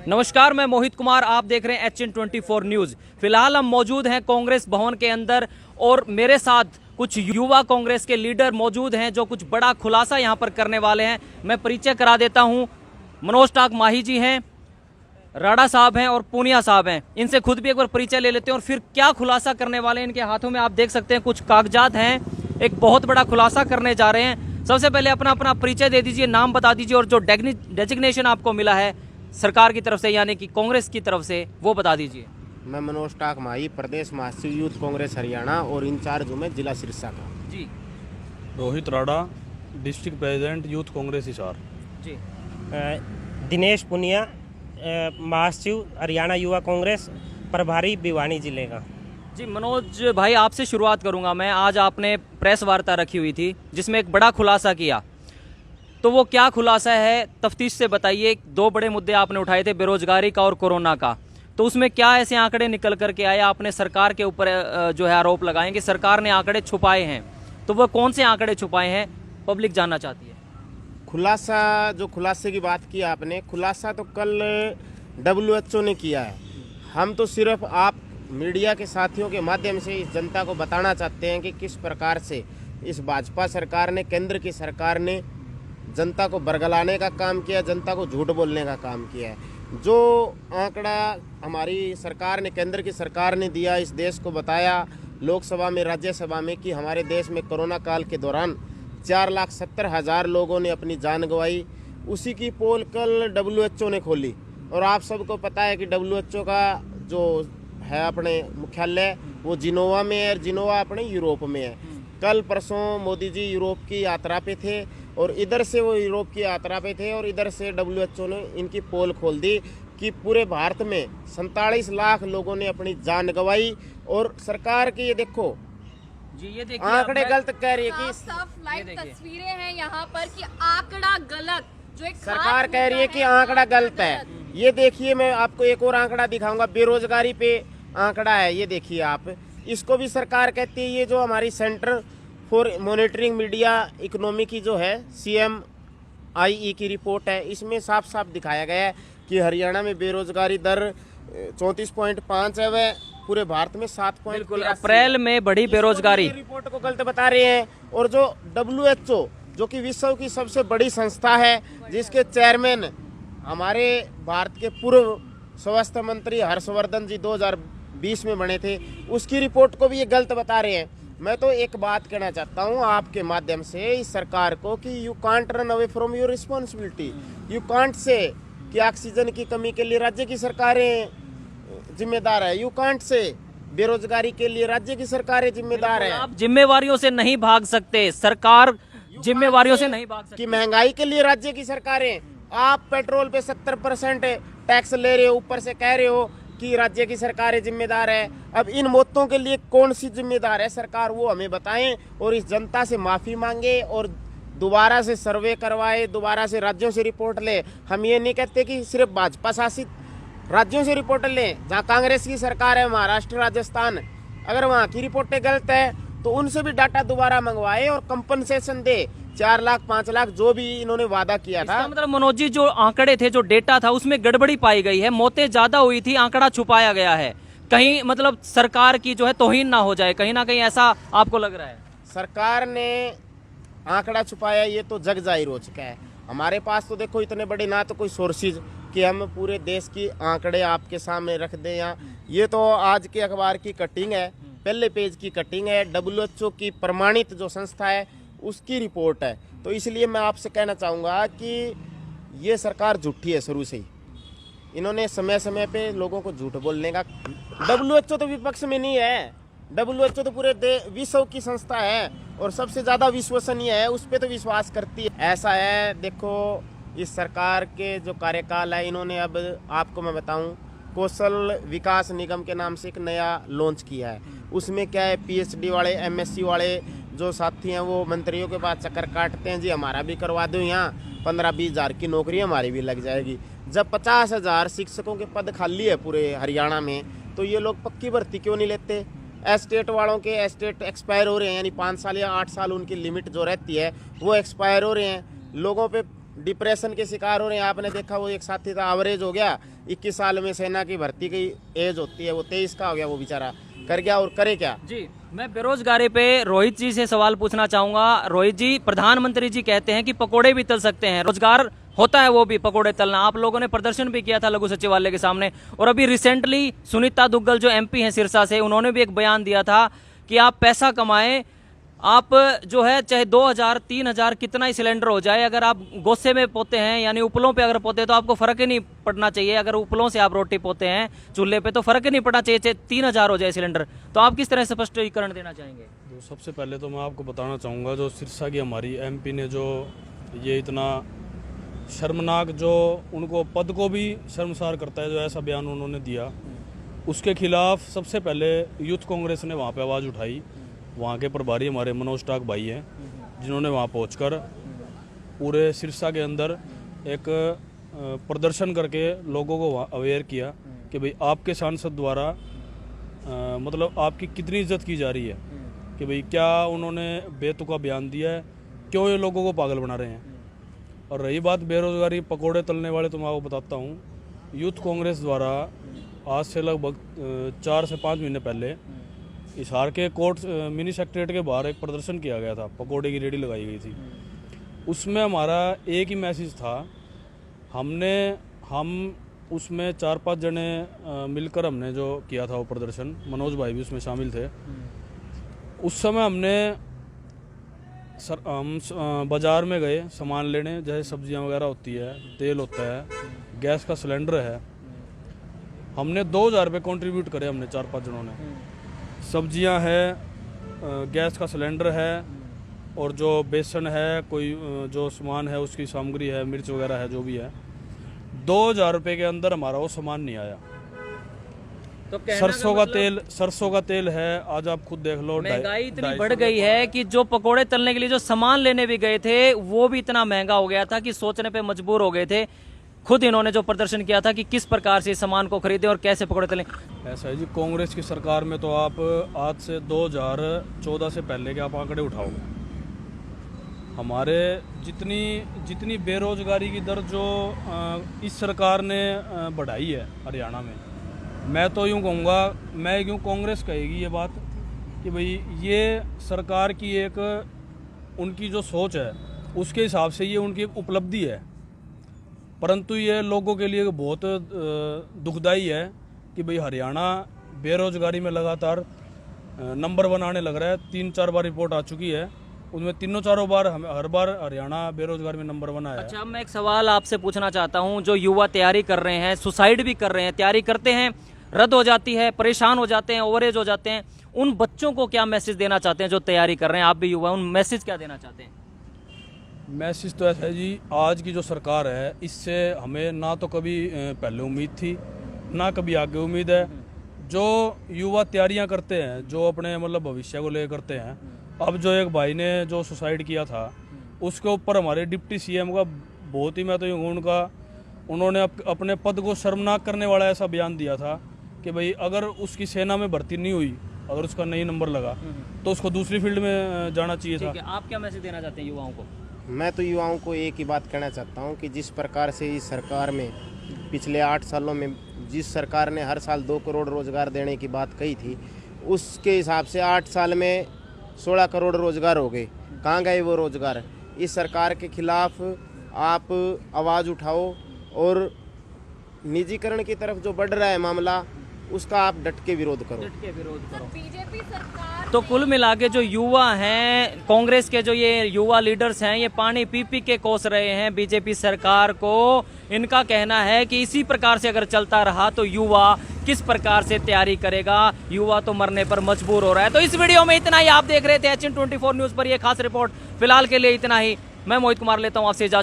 नमस्कार, मैं मोहित कुमार, आप देख रहे हैं HN24 न्यूज़। फिलहाल हम मौजूद हैं कांग्रेस भवन के अंदर और मेरे साथ कुछ युवा कांग्रेस के लीडर मौजूद हैं जो कुछ बड़ा खुलासा यहां पर करने वाले हैं। मैं परिचय करा देता हूं। मनोज टाक माही जी हैं, राणा साहब हैं और पूनिया साहब हैं। इनसे खुद भी एक बार परिचय ले लेते हैं और फिर क्या खुलासा करने वाले हैं। इनके हाथों में आप देख सकते हैं कुछ कागजात हैं, एक बहुत बड़ा खुलासा करने जा रहे हैं। सबसे पहले अपना परिचय दे दीजिए, नाम बता दीजिए और जो डेजिग्नेशन आपको मिला है सरकार की तरफ से यानी कि कांग्रेस की तरफ से वो बता दीजिए। मैं मनोज टाक माही, प्रदेश महासचिव यूथ कांग्रेस हरियाणा और इंचार्ज हूँ मैं जिला सिरसा का जी। Rohit Rana, district president youth Congress Hisar जी। दिनेश पुनिया, महासचिव हरियाणा युवा कांग्रेस प्रभारी भिवानी जिले का। जी मनोज भाई, आपसे शुरुआत करूंगा मैं। आज आपने प्रेस वार्ता रखी हुई थी जिसमें एक बड़ा खुलासा किया, तो वो क्या खुलासा है तफ्तीश से बताइए। दो बड़े मुद्दे आपने उठाए थे, बेरोजगारी का और कोरोना का। तो उसमें क्या ऐसे आंकड़े निकल करके आए? आपने सरकार के ऊपर जो है आरोप लगाए कि सरकार ने आंकड़े छुपाए हैं, तो वो कौन से आंकड़े छुपाए हैं पब्लिक जानना चाहती है। खुलासा, जो खुलासे की बात की आपने, खुलासा तो कल WHO ने किया है। हम तो सिर्फ आप मीडिया के साथियों के माध्यम से इस जनता को बताना चाहते हैं कि किस प्रकार से इस भाजपा सरकार ने, केंद्र की सरकार ने जनता को बरगलाने का काम किया, जनता को झूठ बोलने का काम किया है। जो आंकड़ा हमारी सरकार ने, केंद्र की सरकार ने दिया, इस देश को बताया लोकसभा में, राज्यसभा में कि हमारे देश में कोरोना काल के दौरान 4,70,000 लोगों ने अपनी जान गंवाई। उसी की पोल कल WHO ने खोली और आप सबको पता है कि WHO का जो है अपने मुख्यालय वो जिनोवा में है और जिनोवा अपने यूरोप में है। कल परसों मोदी जी यूरोप की यात्रा पे थे और इधर से वो यूरोप की यात्रा पे थे और इधर से WHO ने इनकी पोल खोल दी कि पूरे भारत में 47 लाख लोगों ने अपनी जान गंवाई। और सरकार की ये देखो जी, ये देखिए आंकड़े गलत कह रही है कि साफ लाइव तस्वीरें हैं यहाँ पर कि आंकड़ा गलत, जो एक सरकार कह रही है कि आंकड़ा गलत है। ये देखिए, मैं आपको एक और आंकड़ा दिखाऊंगा, बेरोजगारी पे आंकड़ा है, ये देखिए आप। इसको भी सरकार कहती है, ये जो हमारी centre for monitoring media economy की जो है CMIE की रिपोर्ट है, इसमें साफ साफ दिखाया गया है कि हरियाणा में बेरोजगारी दर 34.5 है, वह पूरे भारत में 7. अप्रैल में बढ़ी बेरोजगारी। रिपोर्ट को गलत बता रहे हैं। और जो WHO जो कि विश्व की सबसे बड़ी संस्था है, जिसके चेयरमैन हमारे भारत के पूर्व स्वास्थ्य मंत्री हर्षवर्धन जी 2020 में बने थे, उसकी रिपोर्ट को भी ये गलत बता रहे हैं। मैं तो एक बात कहना चाहता हूँ आपके माध्यम से इस सरकार को कि you can't run away from your responsibility. You can't say कि ऑक्सीजन की कमी के लिए राज्य की सरकारें जिम्मेदार है। यू कांट से बेरोजगारी के लिए राज्य की सरकारें जिम्मेदार है। आप जिम्मेवारियों से नहीं भाग सकते, सरकार जिम्मेवारियों से नहीं भाग सकती। कि महंगाई के लिए राज्य की सरकारें, आप पेट्रोल पे 70% टैक्स ले रहे हो, ऊपर से कह रहे हो कि राज्य की सरकारें जिम्मेदार है। अब इन मौतों के लिए कौन सी जिम्मेदार है सरकार, वो हमें बताएं और इस जनता से माफी मांगे और दोबारा से सर्वे करवाए, दोबारा से राज्यों से रिपोर्ट ले। हम ये नहीं कहते कि सिर्फ भाजपा शासित राज्यों से रिपोर्ट लें, जहाँ कांग्रेस की सरकार है, महाराष्ट्र, राजस्थान, अगर वहाँ की रिपोर्टें गलत है तो उनसे भी डाटा दोबारा मंगवाए और कंपनसेशन दे। 4 लाख 5 लाख जो भी इन्होंने वादा किया था। मतलब मनोज जी, जो आंकड़े थे, जो डेटा था, उसमें गड़बड़ी पाई गई है, मौतें ज्यादा हुई थी, आंकड़ा छुपाया गया है। कहीं मतलब सरकार की जो है तौहीन ना हो जाए, कहीं ना कहीं ऐसा आपको लग रहा है? सरकार ने आंकड़ा छुपाया, ये तो जग जाहिर हो चुका है। हमारे पास तो देखो इतने बड़े ना तो कोई सोर्सेज कि हम पूरे देश की आंकड़े आपके सामने रख दें। यहाँ ये तो आज के अखबार की कटिंग है, पहले पेज की कटिंग है, WHO की प्रमाणित जो संस्था है उसकी रिपोर्ट है। तो इसलिए मैं आपसे कहना चाहूँगा कि ये सरकार झूठी है शुरू से ही। इन्होंने समय समय पे लोगों को झूठ बोलने का, WHO तो विपक्ष में नहीं है, WHO तो पूरे विश्व की संस्था है और सबसे ज़्यादा विश्वसनीय है, उस पर तो विश्वास करती है। ऐसा है, देखो इस सरकार के जो कार्यकाल है, इन्होंने अब आपको मैं बताऊं, कौशल विकास निगम के नाम से एक नया लॉन्च किया है। उसमें क्या है, PhD वाले, MSc वाले जो साथी हैं वो मंत्रियों के पास चक्कर काटते हैं, जी हमारा भी करवा दो, यहाँ 15-20 हज़ार की नौकरी हमारी भी लग जाएगी। जब 50,000 शिक्षकों के पद खाली है पूरे हरियाणा में, तो ये लोग पक्की भर्ती क्यों नहीं लेते? एस्टेट वालों के एस्टेट एक्सपायर हो रहे हैं, यानी 5 साल या 8 साल उनकी लिमिट जो रहती है वो एक्सपायर हो रहे हैं। लोगों पे डिप्रेशन के शिकार हो रहे हैं। आपने देखा वो एक साथी था, एवरेज हो गया 21 साल में सेना की भर्ती की एज होती है, वो 23 का हो गया, वो बेचारा कर गया और करे क्या। जी, मैं बेरोजगारी पे रोहित जी से सवाल पूछना चाहूंगा। रोहित जी, प्रधानमंत्री जी कहते हैं कि पकोड़े भी तल सकते हैं, रोजगार होता है वो भी पकोड़े तलना। आप लोगों ने प्रदर्शन भी किया था लघु सचिवालय के सामने, और अभी रिसेंटली सुनीता दुग्गल जो MP हैं सिरसा से, उन्होंने भी एक बयान दिया था कि आप पैसा कमाएं, आप जो है चाहे 2000 3000 कितना ही सिलेंडर हो जाए, अगर आप गोसे में पोते हैं यानी उपलों पे अगर पोते हैं तो आपको फर्क ही नहीं पड़ना चाहिए। अगर उपलों से आप रोटी पोते हैं चूल्हे पे तो फर्क ही नहीं पड़ना चाहिए, चाहे 3000 हो जाए सिलेंडर। तो आप किस तरह से स्पष्टीकरण देना चाहेंगे? तो सबसे पहले तो मैं आपको बताना चाहूँगा, जो सिरसा की हमारी MP ने जो ये इतना शर्मनाक, जो उनको पद को भी शर्मसार करता है, जो ऐसा बयान उन्होंने दिया, उसके खिलाफ सबसे पहले यूथ कांग्रेस ने वहाँ पे आवाज़ उठाई। वहाँ के प्रभारी हमारे मनोज टाक भाई हैं, जिन्होंने वहाँ पहुंचकर पूरे सिरसा के अंदर एक प्रदर्शन करके लोगों को वहाँ अवेयर किया कि भाई आपके सांसद द्वारा मतलब आपकी कितनी इज्जत की जा रही है, कि भाई क्या उन्होंने बेतुका बयान दिया है, क्यों ये लोगों को पागल बना रहे हैं। और रही बात बेरोजगारी, पकोड़े तलने वाले, तो मैं आपको बताता हूँ, यूथ कांग्रेस द्वारा आज से लगभग 4 से 5 महीने पहले हिसार के कोर्ट मिनी सेक्रेटरीट के बाहर एक प्रदर्शन किया गया था, पकोड़े की रेडी लगाई गई थी। उसमें हमारा एक ही मैसेज था, हम उसमें 4-5 जने मिलकर हमने जो किया था वो प्रदर्शन, मनोज भाई भी उसमें शामिल थे। उस समय हम बाज़ार में गए सामान लेने, जैसे सब्जियां वगैरह होती है, तेल होता है, गैस का सिलेंडर है, हमने 2000 रुपये कॉन्ट्रीब्यूट करे, हमने 4-5 जनों ने। सब्जियां है, गैस का सिलेंडर है, और जो बेसन है, कोई जो सामान है उसकी सामग्री है, मिर्च वगैरह है, जो भी है, 2000 रुपये के अंदर हमारा वो सामान नहीं आया। तो सरसों का तेल है, आज आप खुद देख लो, महंगाई इतनी बढ़ गई है कि जो पकोड़े तलने के लिए जो सामान लेने भी गए थे वो भी इतना महंगा हो गया था कि सोचने पे मजबूर हो गए थे। खुद इन्होंने जो प्रदर्शन किया था कि किस प्रकार से इस सामान को खरीदें और कैसे पकोड़े तलें। ऐसा है जी, कांग्रेस की सरकार में तो आप आज से 2014 से पहले के आप आंकड़े उठाओगे, हमारे जितनी बेरोजगारी की दर जो इस सरकार ने बढ़ाई है हरियाणा में, मैं तो यूँ कहूँगा, मैं क्यों कांग्रेस कहेगी ये बात कि भाई ये सरकार की एक उनकी जो सोच है उसके हिसाब से ये उनकी एक उपलब्धि है, परंतु ये लोगों के लिए बहुत दुखदाई है कि भाई हरियाणा बेरोजगारी में लगातार नंबर 1 आने लग रहा है। 3-4 बार रिपोर्ट आ चुकी है, उनमें 3-4 बार हर बार हरियाणा बेरोजगारी में नंबर 1 आया है। अच्छा, मैं एक सवाल आपसे पूछना चाहता हूं, जो युवा तैयारी कर रहे हैं, सुसाइड भी कर रहे हैं, तैयारी करते हैं, रद्द हो जाती है, परेशान हो जाते हैं, ओवरेज हो जाते हैं, उन बच्चों को क्या मैसेज देना चाहते हैं जो तैयारी कर रहे हैं? आप भी युवा, उन मैसेज क्या देना चाहते हैं? मैसेज तो ऐसा है जी, आज की जो सरकार है इससे हमें ना तो कभी पहले उम्मीद थी, ना कभी आगे उम्मीद है। जो युवा तैयारियां करते हैं, जो अपने मतलब भविष्य को लेकर करते हैं, अब जो एक भाई ने जो सुसाइड किया था उसके ऊपर हमारे डिप्टी CM का बहुत ही, मैं तो उन्होंने अपने पद को शर्मनाक करने वाला ऐसा बयान दिया था कि भाई अगर उसकी सेना में भर्ती नहीं हुई, अगर उसका नहीं नंबर लगा तो उसको दूसरी फील्ड में जाना चाहिए था। आप क्या मैसेज देना चाहते हैं युवाओं को? मैं तो युवाओं को एक ही बात कहना चाहता हूं कि जिस प्रकार से इस सरकार में पिछले 8 सालों में जिस सरकार ने हर साल 2 करोड़ रोजगार देने की बात कही थी, उसके हिसाब से 8 साल में 16 करोड़ रोजगार हो गए। कहाँ गए वो रोजगार? इस सरकार के खिलाफ आप आवाज़ उठाओ और निजीकरण की तरफ जो बढ़ रहा है मामला, उसका आप डट के विरोध करो। बीजेपी सरकार तो कुल मिला के जो युवा हैं, कांग्रेस के जो ये युवा लीडर्स हैं, ये पानी पी पी के कोस रहे हैं बीजेपी सरकार को। इनका कहना है कि इसी प्रकार से अगर चलता रहा तो युवा किस प्रकार से तैयारी करेगा, युवा तो मरने पर मजबूर हो रहा है। तो इस वीडियो में इतना ही। आप देख रहे थे HN24 न्यूज पर ये खास रिपोर्ट। फिलहाल के लिए इतना ही। मैं मोहित कुमार लेता हूँ आपसे इजाजत।